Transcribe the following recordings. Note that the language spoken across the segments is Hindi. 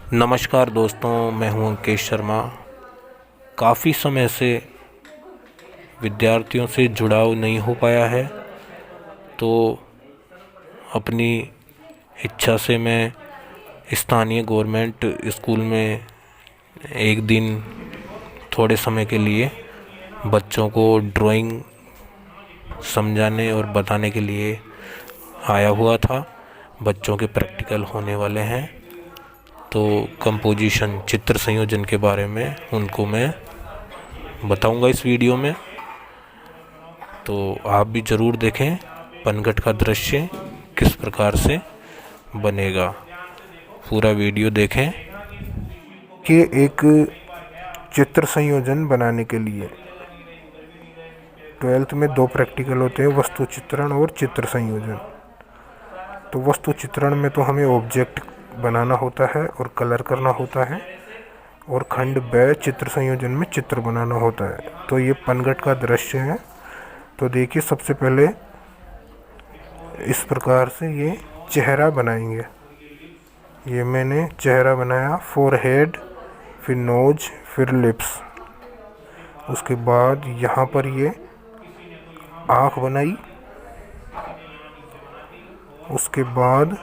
नमस्कार दोस्तों, मैं हूं अंकेश शर्मा। काफ़ी समय से विद्यार्थियों से जुड़ाव नहीं हो पाया है, तो अपनी इच्छा से मैं स्थानीय गवर्नमेंट स्कूल में एक दिन थोड़े समय के लिए बच्चों को ड्राइंग समझाने और बताने के लिए आया हुआ था। बच्चों के प्रैक्टिकल होने वाले हैं, तो कंपोजिशन चित्र संयोजन के बारे में उनको मैं बताऊंगा इस वीडियो में। तो आप भी ज़रूर देखें पनघट का दृश्य किस प्रकार से बनेगा। पूरा वीडियो देखें। कि एक चित्र संयोजन बनाने के लिए 12th में 2 प्रैक्टिकल होते हैं, वस्तु चित्रण और चित्र संयोजन। तो वस्तु चित्रण में तो हमें ऑब्जेक्ट बनाना होता है और कलर करना होता है, और खंड ब चित्र संयोजन में चित्र बनाना होता है। तो ये पनघट का दृश्य है। तो देखिए, सबसे पहले इस प्रकार से ये चेहरा बनाएंगे। ये मैंने चेहरा बनाया, फोरहेड, फिर नोज, फिर लिप्स। उसके बाद यहाँ पर ये आँख बनाई। उसके बाद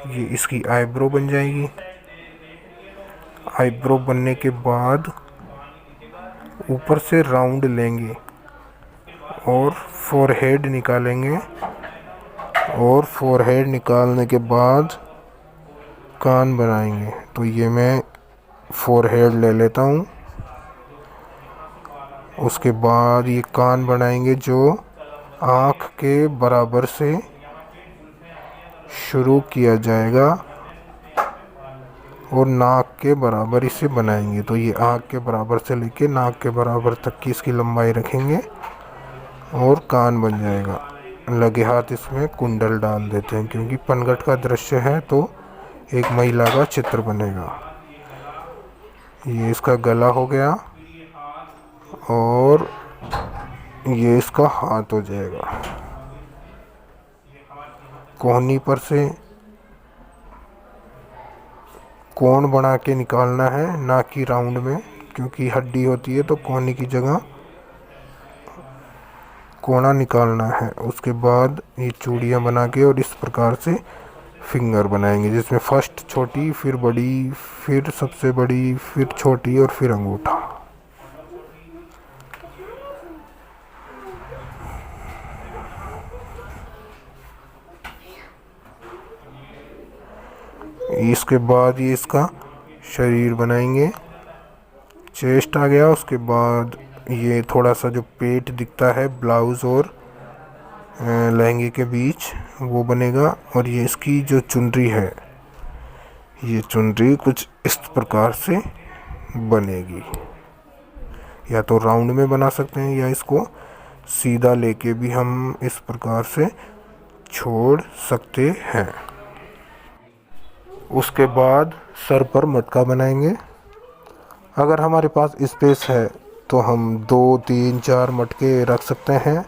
ये इसकी आईब्रो बन जाएगी। आईब्रो बनने के बाद ऊपर से राउंड लेंगे और फोरहेड निकालेंगे, और फोरहेड निकालने के बाद कान बनाएंगे। तो ये मैं फोरहेड ले लेता हूँ। उसके बाद ये कान बनाएंगे जो आँख के बराबर से शुरू किया जाएगा और नाक के बराबर इसे बनाएंगे। तो ये आँख के बराबर से लेके नाक के बराबर तक की इसकी लंबाई रखेंगे और कान बन जाएगा। लगे हाथ इसमें कुंडल डाल देते हैं, क्योंकि पनघट का दृश्य है तो एक महिला का चित्र बनेगा। ये इसका गला हो गया और ये इसका हाथ हो जाएगा। कोहनी पर से कोण बना के निकालना है, ना कि राउंड में, क्योंकि हड्डी होती है तो कोहनी की जगह कोना निकालना है। उसके बाद ये चूड़ियाँ बना के और इस प्रकार से फिंगर बनाएंगे, जिसमें फर्स्ट छोटी, फिर बड़ी, फिर सबसे बड़ी, फिर छोटी और फिर अंगूठा। इसके बाद ये इसका शरीर बनाएंगे। चेस्ट आ गया। उसके बाद ये थोड़ा सा जो पेट दिखता है ब्लाउज़ और लहंगे के बीच, वो बनेगा। और ये इसकी जो चुनरी है, ये चुनरी कुछ इस प्रकार से बनेगी। या तो राउंड में बना सकते हैं, या इसको सीधा लेके भी हम इस प्रकार से छोड़ सकते हैं। उसके बाद सर पर मटका बनाएंगे। अगर हमारे पास स्पेस है तो हम 2, 3, 4 मटके रख सकते हैं।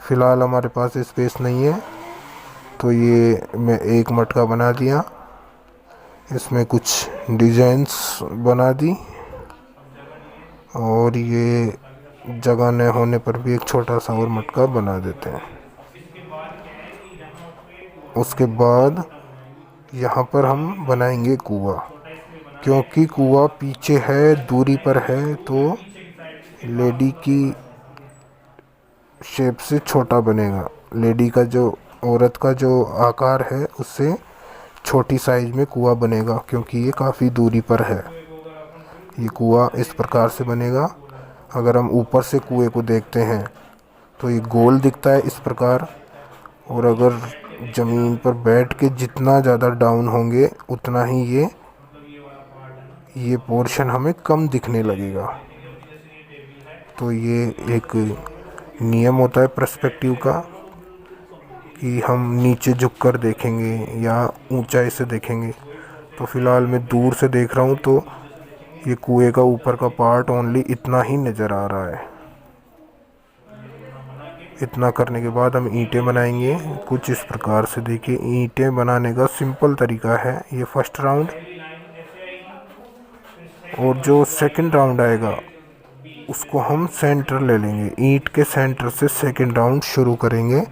फ़िलहाल हमारे पास स्पेस नहीं है, तो ये मैं एक मटका बना दिया। इसमें कुछ डिज़ाइंस बना दी, और ये जगह न होने पर भी एक छोटा सा और मटका बना देते हैं। उसके बाद यहाँ पर हम बनाएंगे कुआं। क्योंकि कुआं पीछे है, दूरी पर है, तो लेडी की शेप से छोटा बनेगा। लेडी का जो, औरत का जो आकार है, उससे छोटी साइज में कुआं बनेगा, क्योंकि ये काफ़ी दूरी पर है। ये कुआं इस प्रकार से बनेगा। अगर हम ऊपर से कुएं को देखते हैं तो ये गोल दिखता है इस प्रकार, और अगर ज़मीन पर बैठ के जितना ज़्यादा डाउन होंगे उतना ही ये पोर्शन हमें कम दिखने लगेगा। तो ये एक नियम होता है पर्सपेक्टिव का, कि हम नीचे झुककर देखेंगे या ऊंचाई से देखेंगे। तो फ़िलहाल मैं दूर से देख रहा हूँ, तो ये कुएं का ऊपर का पार्ट ओनली इतना ही नज़र आ रहा है। इतना करने के बाद हम ईंटें बनाएंगे कुछ इस प्रकार से। देखिए ईंटें बनाने का सिंपल तरीका है। ये फर्स्ट राउंड, और जो सेकंड राउंड आएगा उसको हम सेंटर ले लेंगे। ईंट के सेंटर से सेकंड राउंड शुरू करेंगे।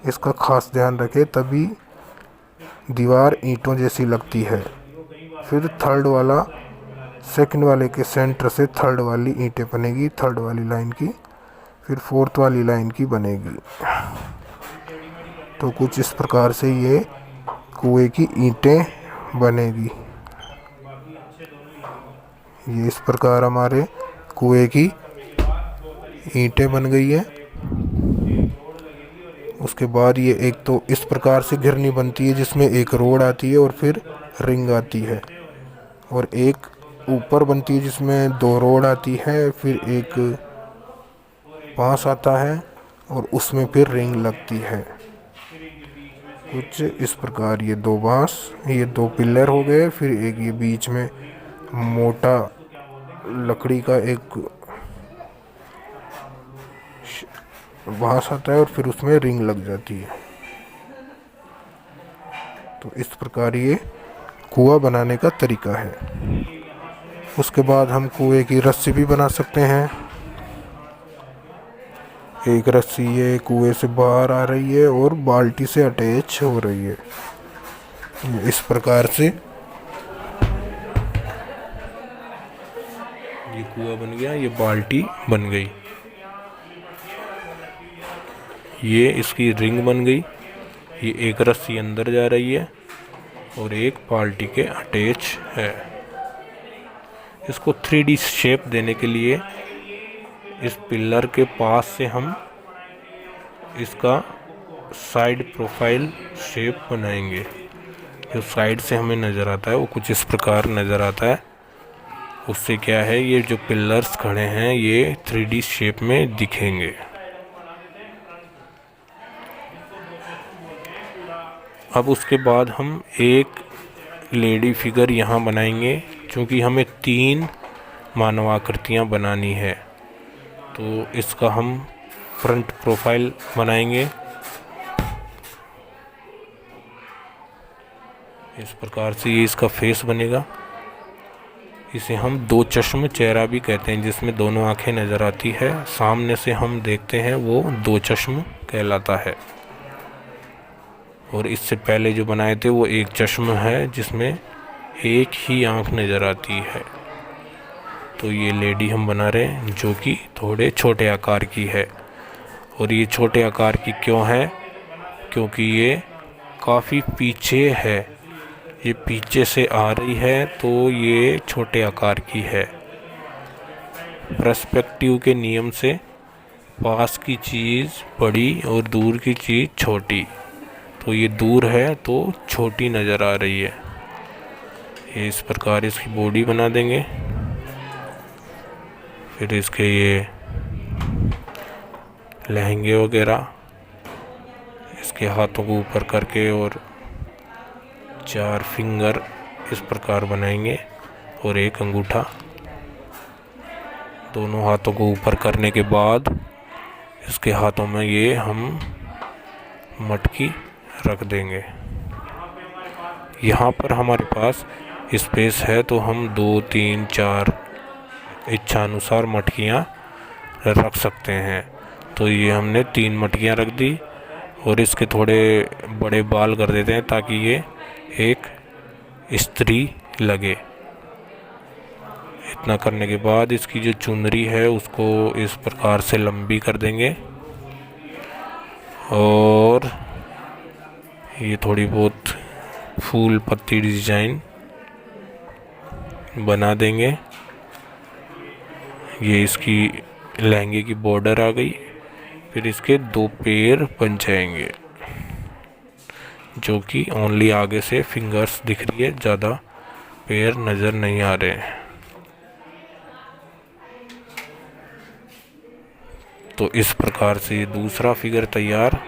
इसका खास ध्यान रखें, तभी दीवार ईंटों जैसी लगती है। फिर थर्ड वाला, सेकंड वाले के सेंटर से थर्ड वाली ईंटें बनेगी, थर्ड वाली लाइन की, फिर फोर्थ वाली लाइन की बनेगी। तो कुछ इस प्रकार से ये कुएं की ईंटें बनेगी। ये इस प्रकार हमारे कुएं की ईंटें बन गई है। उसके बाद ये एक तो इस प्रकार से घिरनी बनती है जिसमें एक रोड आती है और फिर रिंग आती है, और एक ऊपर बनती है जिसमें 2 रोड आती है, फिर एक बांस आता है और उसमें फिर रिंग लगती है। कुछ इस प्रकार ये 2 बांस, ये 2 पिलर हो गए, फिर एक ये बीच में मोटा लकड़ी का एक बांस आता है और फिर उसमें रिंग लग जाती है। तो इस प्रकार ये कुआं बनाने का तरीका है। उसके बाद हम कुएं की रस्सी भी बना सकते हैं। एक रस्सी ये कुएं से बाहर आ रही है और बाल्टी से अटैच हो रही है। इस प्रकार से ये कुआं बन गया, ये बाल्टी बन गई, ये इसकी रिंग बन गई। ये एक रस्सी अंदर जा रही है और एक बाल्टी के अटैच है। इसको 3D शेप देने के लिए इस पिलर के पास से हम इसका साइड प्रोफाइल शेप बनाएंगे। जो साइड से हमें नज़र आता है वो कुछ इस प्रकार नज़र आता है। उससे क्या है, ये जो पिलर्स खड़े हैं ये 3D शेप में दिखेंगे। अब उसके बाद हम एक लेडी फिगर यहाँ बनाएंगे, क्योंकि हमें 3 मानवाकृतियाँ बनानी है। तो इसका हम फ्रंट प्रोफाइल बनाएंगे। इस प्रकार से ये इसका फेस बनेगा। इसे हम 2 चश्म चेहरा भी कहते हैं, जिसमें दोनों आंखें नज़र आती है। सामने से हम देखते हैं वो 2 चश्म कहलाता है। और इससे पहले जो बनाए थे वो 1 चश्म है, जिसमें एक ही आंख नज़र आती है। तो ये लेडी हम बना रहे हैं जो कि थोड़े छोटे आकार की है। और ये छोटे आकार की क्यों है, क्योंकि ये काफ़ी पीछे है। ये पीछे से आ रही है तो ये छोटे आकार की है। पर्सपेक्टिव के नियम से पास की चीज़ बड़ी और दूर की चीज़ छोटी। तो ये दूर है तो छोटी नज़र आ रही है। ये इस प्रकार इसकी बॉडी बना देंगे। फिर इसके ये लहंगे वगैरह, इसके हाथों को ऊपर करके और 4 फिंगर इस प्रकार बनाएंगे और एक अंगूठा। दोनों हाथों को ऊपर करने के बाद इसके हाथों में ये हम मटकी रख देंगे। यहाँ पर हमारे पास स्पेस है तो हम 2, 3, 4 इच्छा अनुसार मटकियाँ रख सकते हैं। तो ये हमने 3 मटकियाँ रख दी और इसके थोड़े बड़े बाल कर देते हैं ताकि ये एक स्त्री लगे। इतना करने के बाद इसकी जो चुनरी है उसको इस प्रकार से लंबी कर देंगे और ये थोड़ी बहुत फूल पत्ती डिजाइन बना देंगे। ये इसकी लहंगे की बॉर्डर आ गई। फिर इसके 2 पैर बन जाएंगे, जो कि ओनली आगे से फिंगर्स दिख रही है, ज़्यादा पैर नज़र नहीं आ रहे हैं। तो इस प्रकार से ये दूसरा फिगर तैयार।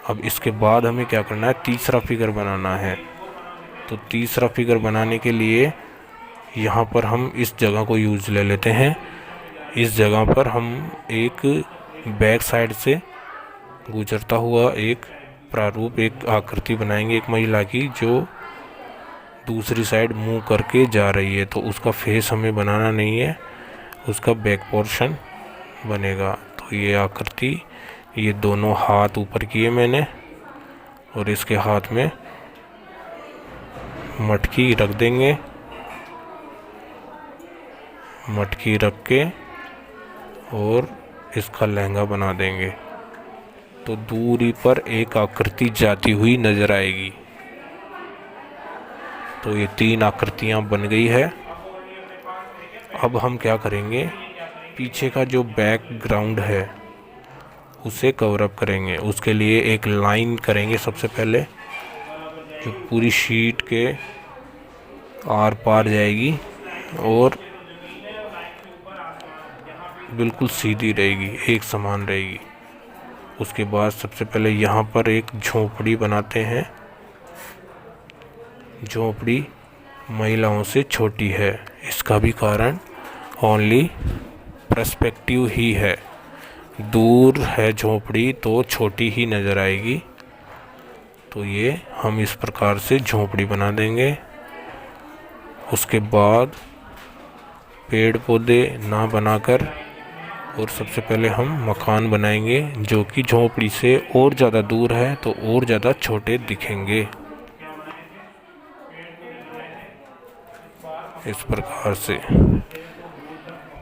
अब इसके बाद हमें क्या करना है, तीसरा फिगर बनाना है। तो तीसरा फिगर बनाने के लिए यहाँ पर हम इस जगह को यूज़ ले लेते हैं। इस जगह पर हम एक बैक साइड से गुजरता हुआ एक प्रारूप, एक आकृति बनाएंगे एक महिला की, जो दूसरी साइड मुंह करके जा रही है। तो उसका फेस हमें बनाना नहीं है, उसका बैक पोर्शन बनेगा। तो ये आकृति, ये दोनों हाथ ऊपर किए मैंने और इसके हाथ में मटकी रख देंगे। मटकी रख के और इसका लहंगा बना देंगे। तो दूरी पर एक आकृति जाती हुई नजर आएगी। तो ये 3 आकृतियां बन गई है। अब हम क्या करेंगे, पीछे का जो बैकग्राउंड है उसे कवर अप करेंगे। उसके लिए एक लाइन करेंगे सबसे पहले, जो पूरी शीट के आर पार जाएगी और बिल्कुल सीधी रहेगी, एक समान रहेगी। उसके बाद सबसे पहले यहाँ पर एक झोपड़ी बनाते हैं। झोपड़ी महिलाओं से छोटी है, इसका भी कारण ओनली पर्सपेक्टिव ही है। दूर है झोपड़ी तो छोटी ही नज़र आएगी। तो ये हम इस प्रकार से झोपड़ी बना देंगे। उसके बाद पेड़ पौधे ना बनाकर और सबसे पहले हम मकान बनाएंगे, जो कि झोपड़ी से और ज़्यादा दूर है तो और ज़्यादा छोटे दिखेंगे। इस प्रकार से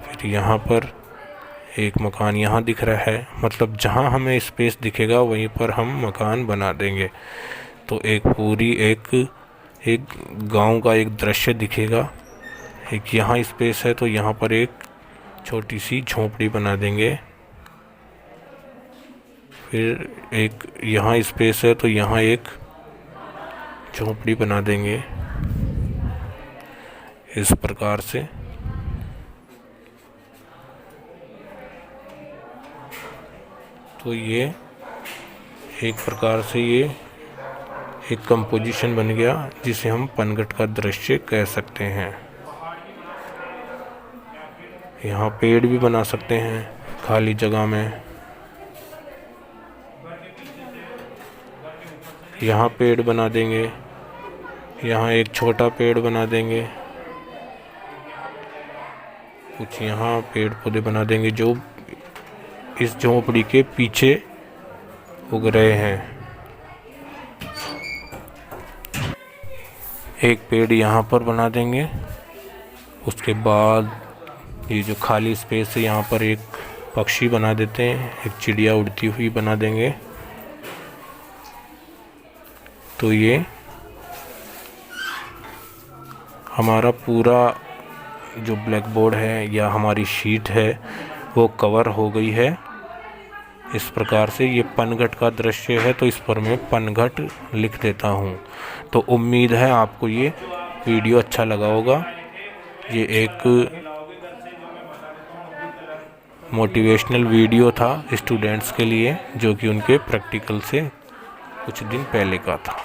फिर यहाँ पर एक मकान यहाँ दिख रहा है, मतलब जहाँ हमें स्पेस दिखेगा वहीं पर हम मकान बना देंगे। तो एक पूरी एक गांव का एक दृश्य दिखेगा। एक यहाँ स्पेस है तो यहाँ पर एक छोटी सी झोपड़ी बना देंगे। फिर एक यहाँ स्पेस है तो यहाँ एक झोपड़ी बना देंगे। इस प्रकार से तो ये एक प्रकार से ये एक कंपोजिशन बन गया, जिसे हम पनघट का दृश्य कह सकते हैं। यहाँ पेड़ भी बना सकते हैं खाली जगह में। यहाँ पेड़ बना देंगे, यहाँ एक छोटा पेड़ बना देंगे, कुछ यहाँ पेड़ पौधे बना देंगे जो इस झोपड़ी के पीछे उग रहे हैं। एक पेड़ यहाँ पर बना देंगे। उसके बाद ये जो खाली स्पेस है यहाँ पर एक पक्षी बना देते हैं, एक चिड़िया उड़ती हुई बना देंगे। तो ये हमारा पूरा जो ब्लैक बोर्ड है या हमारी शीट है वो कवर हो गई है। इस प्रकार से ये पनघट का दृश्य है, तो इस पर मैं पनघट लिख देता हूँ। तो उम्मीद है आपको ये वीडियो अच्छा लगा होगा। ये एक मोटिवेशनल वीडियो था स्टूडेंट्स के लिए, जो कि उनके प्रैक्टिकल से कुछ दिन पहले का था।